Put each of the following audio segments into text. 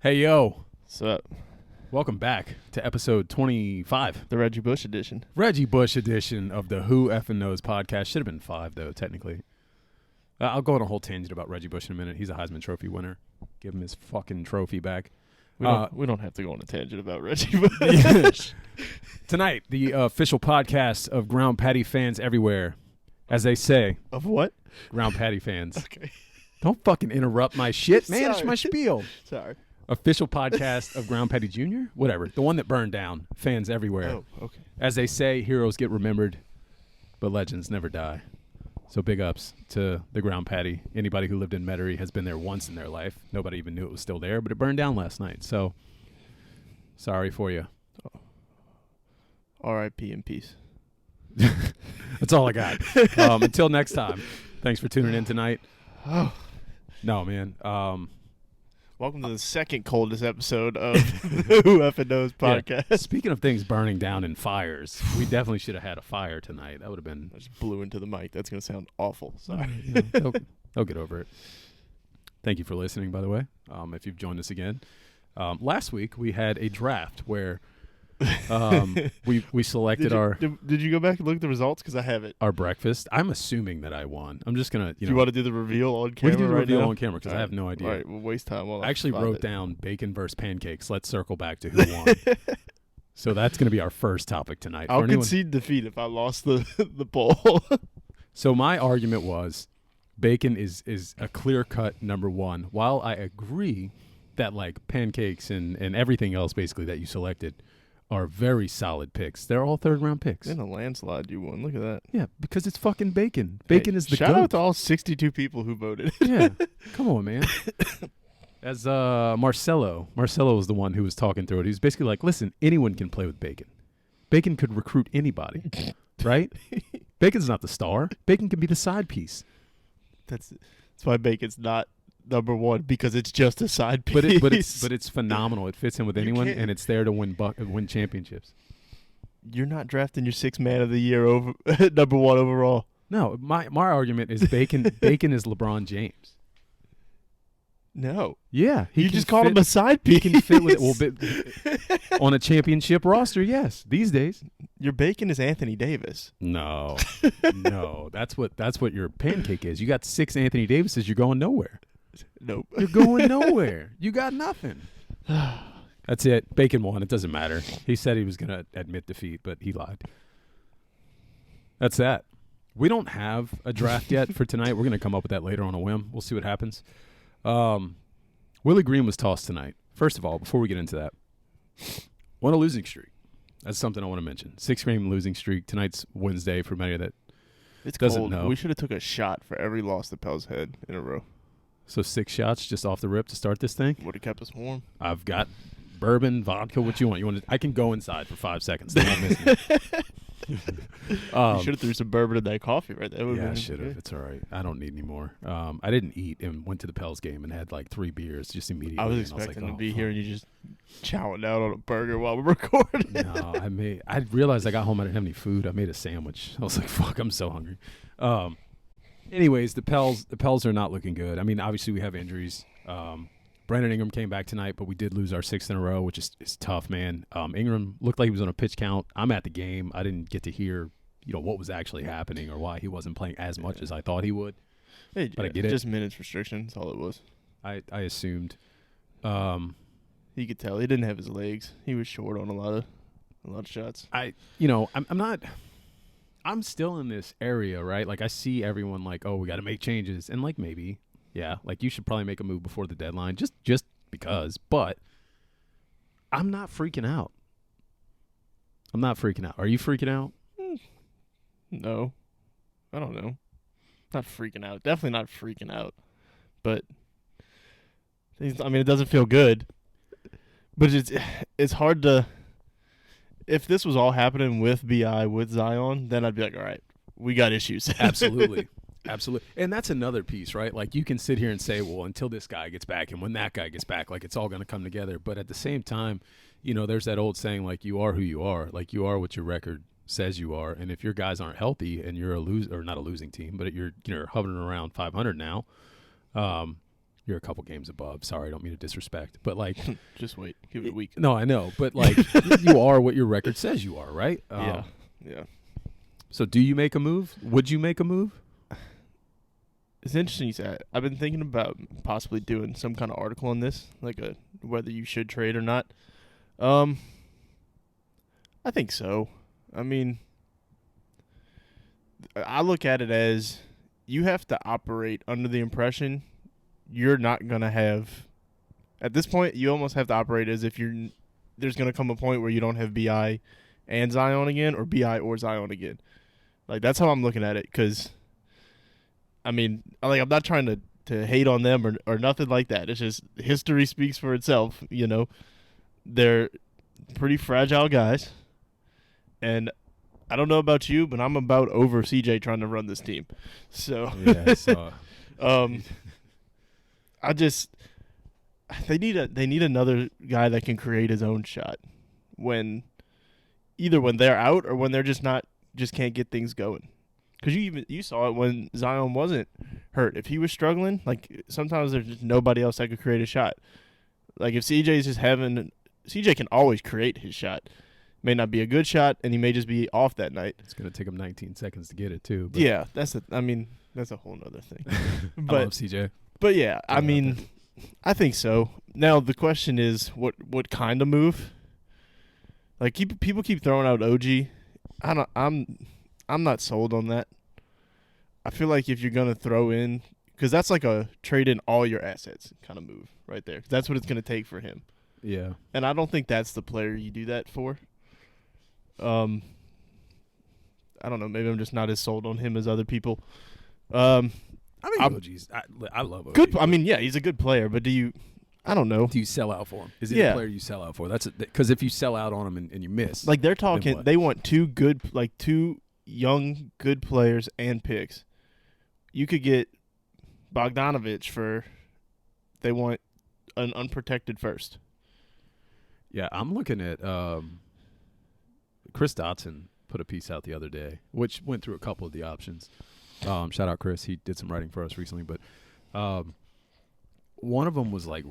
Hey, yo. What's up? Welcome back to episode 25. The Reggie Bush edition. Reggie Bush edition of the Who Effin' Knows podcast. Should have been 5, though, technically. I'll go on a whole tangent about Reggie Bush in a minute. He's a Heisman Trophy winner. Give him his fucking trophy back. We don't have to go on a tangent about Reggie Bush. Tonight, the official podcast of Ground Patty fans everywhere. As they say. Of what? Ground Patty fans. Okay. Don't fucking interrupt my shit, man. It's my spiel. Sorry. Official podcast of Ground Patty Jr.? Whatever. The one that burned down. Fans everywhere. Oh, okay. As they say, heroes get remembered, but legends never die. So big ups to the Ground Patty. Anybody who lived in Metairie has been there once in their life. Nobody even knew it was still there, but it burned down last night. So sorry for you. R.I.P. in peace. That's all I got. Until next time. Thanks for tuning in tonight. Oh. No, man. Welcome to the second coldest episode of the Who Effin' Knows podcast. Yeah. Speaking of things burning down in fires, we definitely should have had a fire tonight. That would have been... I just blew into the mic. That's going to sound awful. Sorry. They'll get over it. Thank you for listening, by the way, if you've joined us again. Last week, we had a draft where we selected Did you go back and look at the results? Because I haven't. Our breakfast. I'm assuming that I won. I'm just going to... Do you want to do the reveal on camera? We can do the reveal now? on camera because I have no idea. All right, we'll waste time. I actually wrote down bacon versus pancakes. Let's circle back to who won. So that's going to be our first topic tonight. I'll concede defeat if I lost the poll. So my argument was bacon is a clear-cut number one. While I agree that like pancakes and everything else basically that you selected are very solid picks. They're all third-round picks. In a landslide, you won. Look at that. Yeah, because it's fucking bacon. Bacon is the shout goat. out to all 62 people who voted. Yeah, come on, man. As Marcelo was the one who was talking through it. He was basically like, listen, anyone can play with bacon. Bacon could recruit anybody, right? Bacon's not the star. Bacon can be the side piece. That's why bacon's not number one, because it's just a side piece. But it's phenomenal. It fits in with anyone, and it's there to win championships. You're not drafting your sixth man of the year over number one overall. No, my argument is bacon. Bacon is LeBron James. No. Yeah, you just called him a side piece. He can fit with it on a championship roster. Yes, these days. Your bacon is Anthony Davis. No, that's what your pancake is. You got 6 Anthony Davises. You're going nowhere. Nope. You're going nowhere. You got nothing. That's it. Bacon won. It doesn't matter. He said he was going to admit defeat, but he lied. That's that. We don't have a draft yet for tonight. We're going to come up with that later on a whim. We'll see what happens. Willie Green was tossed tonight. First of all, before we get into that, on a losing streak. That's something I want to mention. 6-game losing streak. Tonight's Wednesday for many that doesn't cold. know. We should have took a shot for every loss the Pels had in a row. So 6 shots just off the rip to start this thing? Would have kept us warm. I've got bourbon, vodka, what you want. I can go inside for 5 seconds. Don't miss me. You should have threw some bourbon in that coffee right there. Yeah, I should have. It's all right. I don't need any more. I didn't eat and went to the Pels game and had like 3 beers just immediately. I was expecting to be here and you just chowing down on a burger while we're recording. No, I realized I got home, I didn't have any food. I made a sandwich. I was like, fuck, I'm so hungry. Anyways, the Pels are not looking good. I mean, obviously we have injuries. Brandon Ingram came back tonight, but we did lose our 6th in a row, which is tough, man. Ingram looked like he was on a pitch count. I'm at the game. I didn't get to hear, what was actually happening or why he wasn't playing as much as I thought he would. Hey, but I get it. Just minutes restriction. That's all it was. I assumed. You could tell he didn't have his legs. He was short on a lot of shots. I'm still in this area, right? Like I see everyone like, oh, we got to make changes, and like maybe. Yeah, like you should probably make a move before the deadline, just because. But I'm not freaking out. Are you freaking out? No. I don't know. Not freaking out. Definitely not freaking out. But, it doesn't feel good. But it's hard to... If this was all happening with B.I., with Zion, then I'd be like, all right, we got issues. Absolutely. Absolutely. And that's another piece, right? Like you can sit here and say, well, until this guy gets back and when that guy gets back, like it's all going to come together. But at the same time, there's that old saying, like you are who you are. Like you are what your record says you are. And if your guys aren't healthy and you're not a losing team, but you're hovering around 500 now, You're a couple games above. Sorry, I don't mean to disrespect. But, like. Just wait. Give it a week. No, I know. But, like, you are what your record says you are, right? Yeah. So do you make a move? Would you make a move? It's interesting you said. I've been thinking about possibly doing some kind of article on this, like whether you should trade or not. I think so. I mean, I look at it as you have to operate under the impression you're not going to have – at this point, you almost have to operate as if there's going to come a point where you don't have B.I. and Zion again or B.I. or Zion again. Like, that's how I'm looking at it because, I mean, like I'm not trying to hate on them or nothing like that. It's just history speaks for itself, you know. They're pretty fragile guys, and I don't know about you, but I'm about over CJ trying to run this team. So, yeah, so they need another guy that can create his own shot either when they're out or when they're just can't get things going. Because you saw it when Zion wasn't hurt. If he was struggling, like sometimes there's just nobody else that could create a shot. Like if CJ's just CJ can always create his shot. May not be a good shot, and he may just be off that night. It's going to take him 19 seconds to get it too. But. Yeah, that's a whole nother thing. But, I love CJ. But yeah, I mean, I think so. Now the question is, what kind of move? Like people keep throwing out OG. I'm not sold on that. I feel like if you're gonna throw in, because that's like a trade in all your assets kind of move right there. 'Cause that's what it's gonna take for him. Yeah, and I don't think that's the player you do that for. I don't know. Maybe I'm just not as sold on him as other people. I think OG's. I love OG. Good. I mean, yeah, he's a good player, but do you? I don't know. Do you sell out for him? Is he a player you sell out for? That's because if you sell out on him and you miss, like they're talking, they want two young good players and picks. You could get Bogdanovich for. They want an unprotected first. Yeah, I'm looking at Chris Dotson put a piece out the other day, which went through a couple of the options. Shout out Chris. He did some writing for us recently, but one of them was like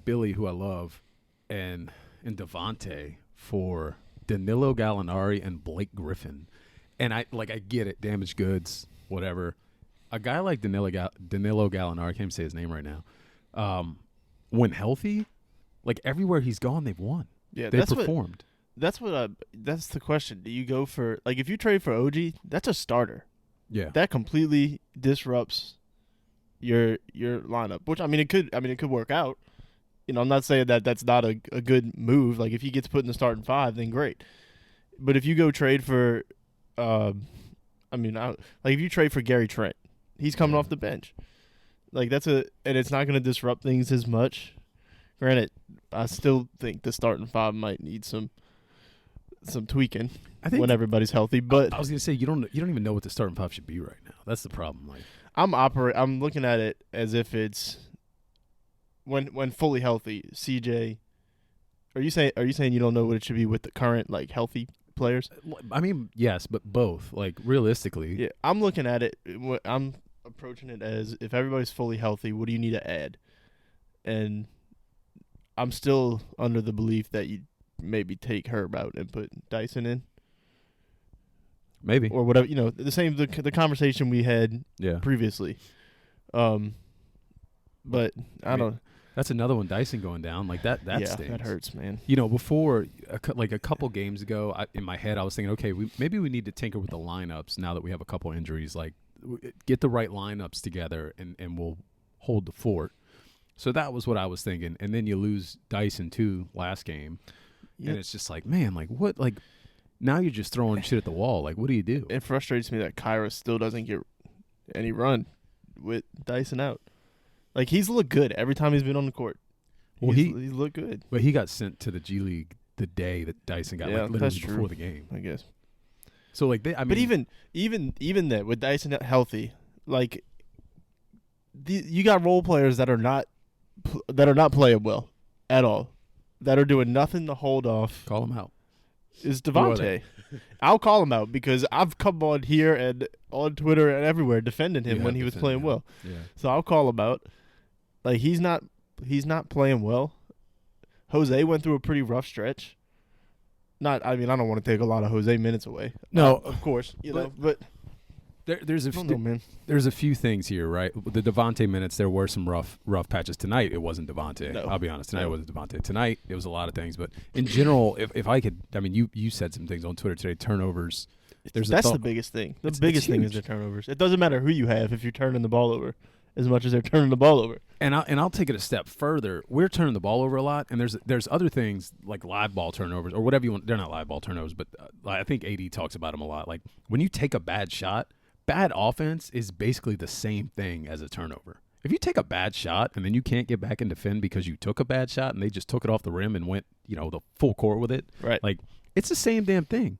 Billy, who I love, and Devontae for Danilo Gallinari and Blake Griffin. And I get it, damaged goods, whatever. A guy like Danilo Gallinari, I can't even say his name right now, when healthy, like everywhere he's gone, they've won. Yeah, they've performed. That's the question. Do you go for, like, if you trade for OG, that's a starter. Yeah. That completely disrupts your lineup, which I mean it could work out. You know, I'm not saying that that's not a good move. Like if he gets put in the starting five, then great. But if you go trade for if you trade for Gary Trent, he's coming off the bench. Like and it's not going to disrupt things as much. Granted, I still think the starting five might need some tweaking when everybody's healthy. But I was going to say you don't even know what the starting five should be right now. That's the problem. Like I'm looking at it as if it's when fully healthy. CJ, are you saying you don't know what it should be with the current like healthy players? I mean, yes, but both. Like realistically, yeah. I'm looking at it. I'm approaching it as if everybody's fully healthy. What do you need to add? And I'm still under the belief that you maybe take Herb out and put Dyson in. Maybe. Or whatever, you know, the conversation we had previously. But I don't. That's another one, Dyson going down. Like that stings. That hurts, man. You know, before, like a couple games ago, in my head, I was thinking, okay, maybe we need to tinker with the lineups now that we have a couple injuries. Like, get the right lineups together, and we'll hold the fort. So that was what I was thinking. And then you lose Dyson, too, last game. Yep. And it's just like, man, like what? Like, now you're just throwing shit at the wall. Like, what do you do? It frustrates me that Kyra still doesn't get any run with Dyson out. Like, he's looked good every time he's been on the court. Well, he's looked good. But he got sent to the G League the day that Dyson got, like, literally before the game. I guess. So, like, but even that, with Dyson healthy, like, you got role players that are not playing well at all, that are doing nothing to hold off. Call him out. Is Devontae. I'll call him out because I've come on here and on Twitter and everywhere defending him when he was playing well. Yeah. So I'll call him out. Like he's not playing well. Jose went through a pretty rough stretch. I don't want to take a lot of Jose minutes away. No, of course, but there's a I don't know, man. there's a few things here, right? The Devontae minutes, there were some rough patches tonight. It wasn't Devontae. No. I'll be honest. Tonight it wasn't Devontae. Tonight it was a lot of things, but in general, if I could, I mean, you said some things on Twitter today. Turnovers. That's the biggest thing. The biggest thing is the turnovers. It doesn't matter who you have if you're turning the ball over as much as they're turning the ball over. And I'll take it a step further. We're turning the ball over a lot, and there's other things like live ball turnovers or whatever you want. They're not live ball turnovers, but I think AD talks about them a lot. Like when you take a bad shot, bad offense is basically the same thing as a turnover. If you take a bad shot and then you can't get back and defend because you took a bad shot and they just took it off the rim and went, the full court with it, right? Like it's the same damn thing.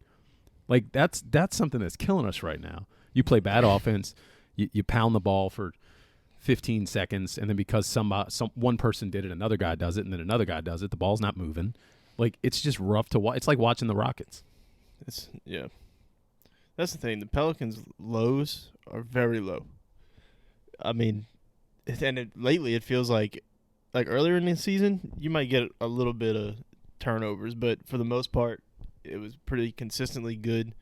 Like that's something that's killing us right now. You play bad offense, you pound the ball for 15 seconds, and then because one person did it, another guy does it, and then another guy does it, the ball's not moving. Like it's just rough to watch. It's like watching the Rockets. That's the thing. The Pelicans' lows are very low. I mean, lately it feels like earlier in the season you might get a little bit of turnovers, but for the most part, it was pretty consistently good,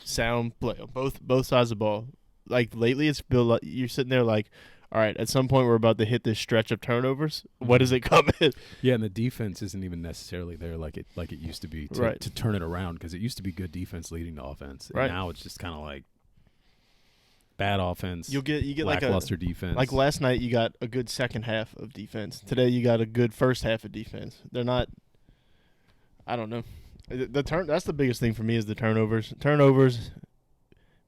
sound play on both sides of the ball. Like lately, it's feel like you're sitting there like, all right, at some point we're about to hit this stretch of turnovers. What is it coming? Yeah, and the defense isn't even necessarily there like it used to be to turn it around, because it used to be good defense leading to offense. And now it's just kind of like bad offense. You get lackluster defense. Like last night, you got a good second half of defense. Today, you got a good first half of defense. They're not. I don't know. That's the biggest thing for me is the turnovers. Turnovers,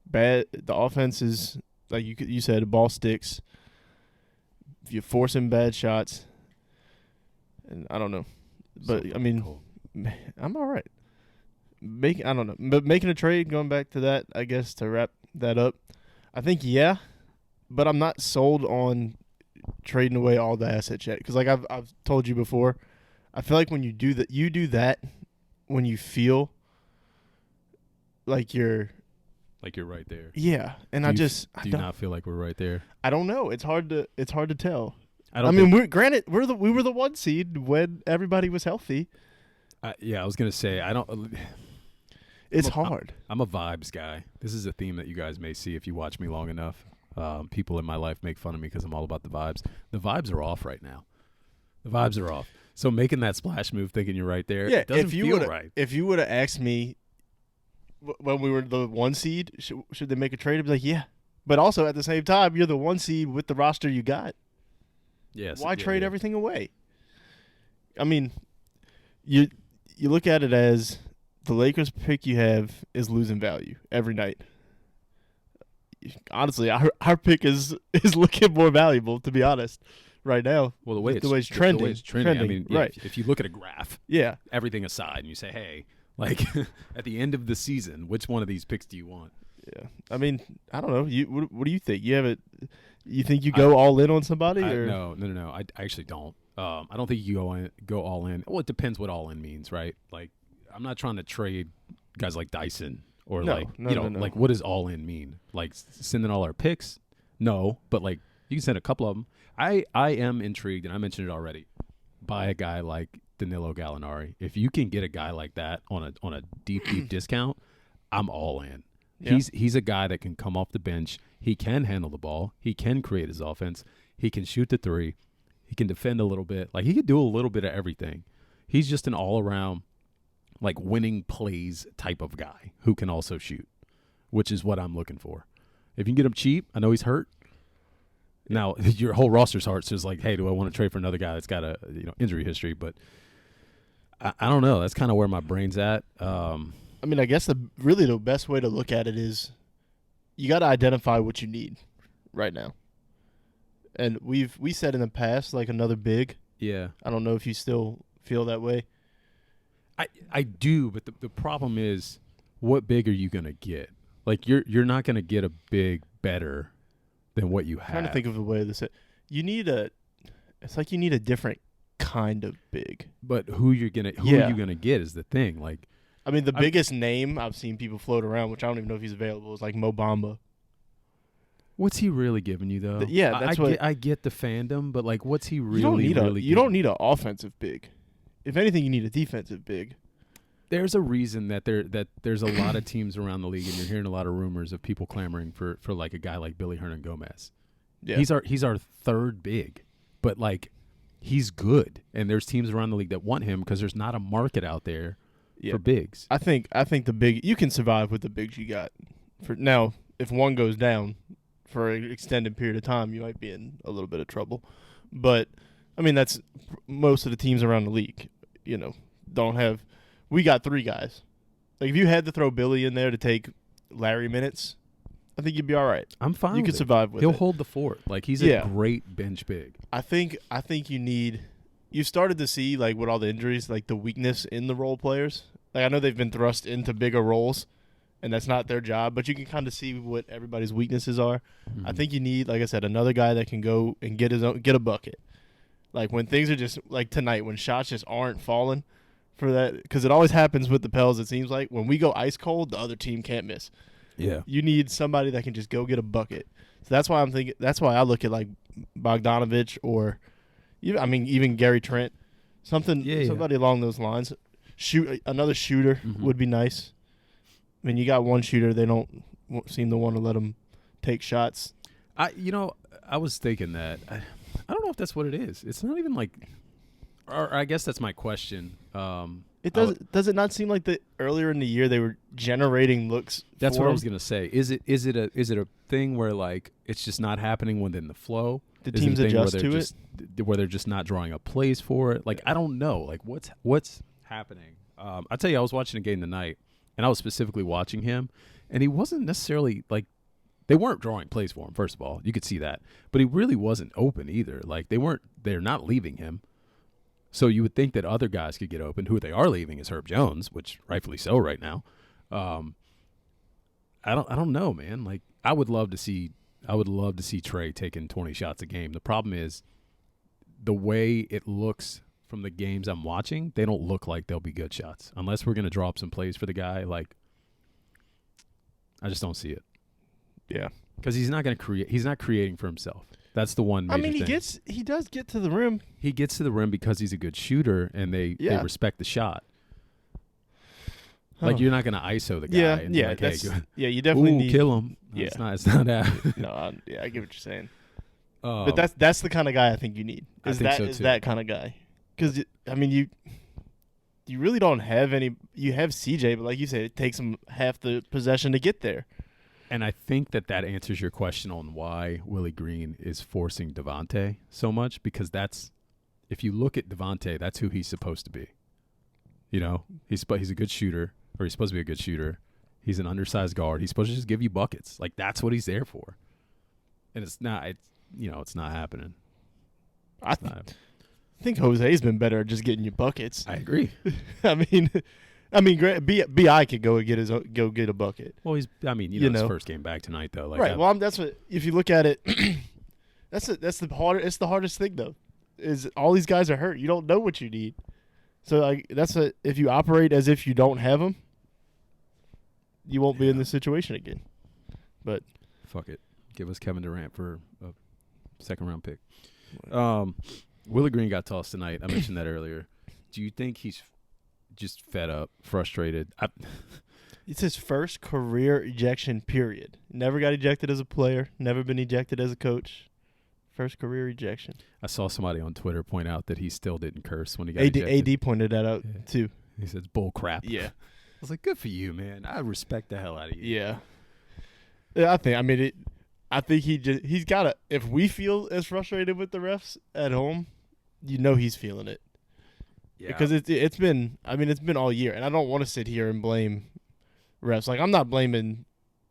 bad. The offense is like you said. The ball sticks. If you're forcing bad shots, and I don't know, but I mean, I'm all right. I don't know, but making a trade. Going back to that, I guess to wrap that up, I think but I'm not sold on trading away all the assets yet, because like I've told you before, I feel like when you do that. When you feel like you're right there. Yeah, and do you not feel like we're right there? I don't know. It's hard to tell. I mean, we were the 1 seed when everybody was healthy. I was gonna say I don't. It's hard. I'm a vibes guy. This is a theme that you guys may see if you watch me long enough. People in my life make fun of me because I'm all about the vibes. The vibes are off right now. The vibes are off. So making that splash move, thinking you're right there, it doesn't feel right. If you would have asked me when we were the 1 seed, should they make a trade? I'd be like, yeah. But also at the same time, you're the 1 seed with the roster you got. Yes. Why trade everything away? I mean, you look at it as the Lakers pick you have is losing value every night. Honestly, our pick is looking more valuable, to be honest. Right now, well, the way it's trending. The way it's trending. I mean, right. If you look at a graph, everything aside, and you say, hey, like at the end of the season, which one of these picks do you want? Yeah, I mean, I don't know. What do you think? You think you go all in on somebody? Or? No. I actually don't. I don't think you go all in. Well, it depends what all in means, right? Like, I'm not trying to trade guys like Dyson or no. Like what does all in mean? Like sending all our picks? No, but like you can send a couple of them. I am intrigued, and I mentioned it already, by a guy like Danilo Gallinari. If you can get a guy like that on a deep discount, I'm all in. Yeah. He's a guy that can come off the bench. He can handle the ball. He can create his offense. He can shoot the three. He can defend a little bit. Like he could do a little bit of everything. He's just an all-around, like winning plays type of guy who can also shoot, which is what I'm looking for. If you can get him cheap, I know he's hurt. Now your whole roster's hurt, so it's like, hey, do I want to trade for another guy that's got a injury history? But I don't know. That's kind of where my brain's at. I mean, I guess the best way to look at it is you got to identify what you need right now. And we said in the past, like another big. Yeah. I don't know if you still feel that way. I do, but the problem is, what big are you going to get? Like you're not going to get a big better than what you have. I'm trying to think of a way to say it's like you need a different kind of big. But who are you gonna get is the thing. Like, I mean, the biggest name I've seen people float around, which I don't even know if he's available, is like Mo Bamba. What's he really giving you though? Yeah, that's what I get the fandom, but like, what's he really? You don't need an offensive big. If anything, you need a defensive big. There's a reason that there's a lot of teams around the league, and you're hearing a lot of rumors of people clamoring for like a guy like Billy Hernan-Gomez. Yeah. He's our third big, but like he's good, and there's teams around the league that want him because there's not a market out there for bigs. I think the big you can survive with the bigs you got. For now, if one goes down for an extended period of time, you might be in a little bit of trouble. But I mean, that's most of the teams around the league. Don't have. We got 3 guys. Like if you had to throw Billy in there to take Larry minutes, I think you'd be all right. I'm fine. You could survive with it. He'll hold the fort. Like he's a great bench big. I think you started to see like with all the injuries, like the weakness in the role players. Like I know they've been thrust into bigger roles, and that's not their job, but you can kind of see what everybody's weaknesses are. Mm-hmm. I think you need, like I said, another guy that can go and get a bucket. Like when things are just like tonight, when shots just aren't falling for that, because it always happens with the Pels. It seems like when we go ice cold, the other team can't miss. Yeah, you need somebody that can just go get a bucket. So that's why I'm thinking. That's why I look at like Bogdanovich or, even Gary Trent, somebody along those lines. Another shooter would be nice. I mean, you got one shooter. They don't seem to want to let him take shots. I was thinking that. I don't know if that's what it is. It's not even like, or I guess that's my question. Does it not seem like that earlier in the year they were generating looks? That's what I was gonna say. Is it a thing where like it's just not happening within the flow? The teams adjust to it, where they're just not drawing up plays for it. Like I don't know. Like what's happening? I tell you, I was watching a game tonight, and I was specifically watching him, and he wasn't necessarily like. They weren't drawing plays for him, first of all. You could see that. But he really wasn't open either. Like they're not leaving him. So you would think that other guys could get open. Who they are leaving is Herb Jones, which rightfully so right now. I don't know, man. Like I would love to see Trey taking 20 shots a game. The problem is the way it looks from the games I'm watching, they don't look like they'll be good shots. Unless we're gonna draw up some plays for the guy, like I just don't see it. Yeah, because he's not going to create. He's not creating for himself. That's the one major thing. He does get to the rim. He gets to the rim because he's a good shooter, and they respect the shot. Like you're not going to ISO the guy. You definitely need kill him. Yeah, it's not that. No, I get what you're saying. But that's the kind of guy I think you need. Is that kind of guy? Because I mean you really don't have any. You have CJ, but like you said, it takes him half the possession to get there. And I think that answers your question on why Willie Green is forcing Devontae so much, because if you look at Devontae, that's who he's supposed to be. He's a good shooter, or he's supposed to be a good shooter. He's an undersized guard. He's supposed to just give you buckets. Like that's what he's there for. And it's not happening. I think Jose's been better at just getting you buckets. I agree. I mean, Bi could go get a bucket. Well, his first game back tonight though. Like right. Well, that's what. If you look at it, that's the hardest thing though. Is all these guys are hurt. You don't know what you need. So if you operate as if you don't have them, you won't be in this situation again. But fuck it, give us Kevin Durant for a second round pick. Willie Green got tossed tonight. I mentioned that earlier. Do you think he's just fed up, frustrated? It's his first career ejection, period. Never got ejected as a player, never been ejected as a coach. First career ejection. I saw somebody on Twitter point out that he still didn't curse when he got ejected. AD pointed that out, too. He said, bull crap. Yeah. I was like, good for you, man. I respect the hell out of you. Yeah. I think he's got to – if we feel as frustrated with the refs at home, he's feeling it. Yeah. Because it's been all year, and I don't want to sit here and blame refs. Like I'm not blaming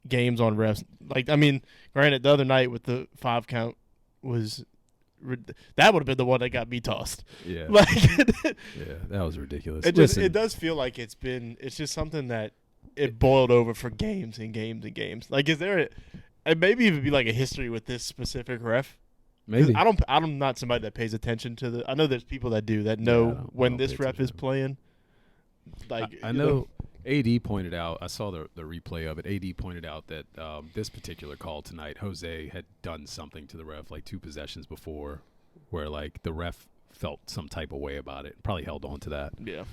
games on refs. Like granted, the other night with the 5 count was that would have been the one that got me tossed. Yeah, yeah, that was ridiculous. It does feel like it's just something that it boiled over for games and games and games. Like is there and maybe even be like a history with this specific ref? Maybe I'm not somebody that pays attention to the. I know there's people that do that know when this ref is playing. Like I know AD pointed out, I saw the replay of it. AD pointed out that this particular call tonight, Jose had done something to the ref like 2 possessions before where like the ref felt some type of way about it. Probably held on to that. Yeah.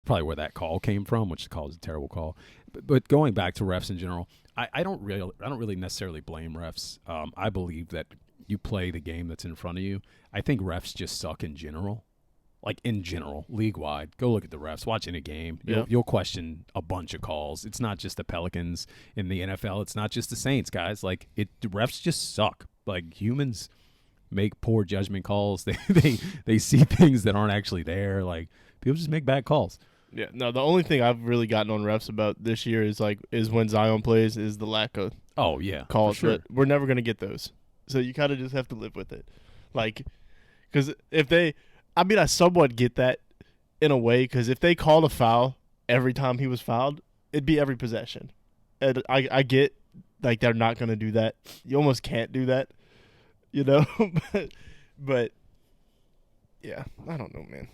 Probably where that call came from, which the call is a terrible call. But going back to refs in general, I don't really necessarily blame refs. I believe that you play the game that's in front of you. I think refs just suck in general. Like in general, league-wide, go look at the refs. Watch any game. You'll question a bunch of calls. It's not just the Pelicans in the NFL. It's not just the Saints, guys. Like the refs just suck. Like humans make poor judgment calls. They see things that aren't actually there. Like people just make bad calls. Yeah. No, the only thing I've really gotten on refs about this year is when Zion plays is the lack of calls. For sure. But we're never gonna get those, so you kind of just have to live with it. Like, because I somewhat get that in a way, because if they called a foul every time he was fouled, it'd be every possession. And I get, like, they're not going to do that. You almost can't do that, you know? but, yeah, I don't know, man.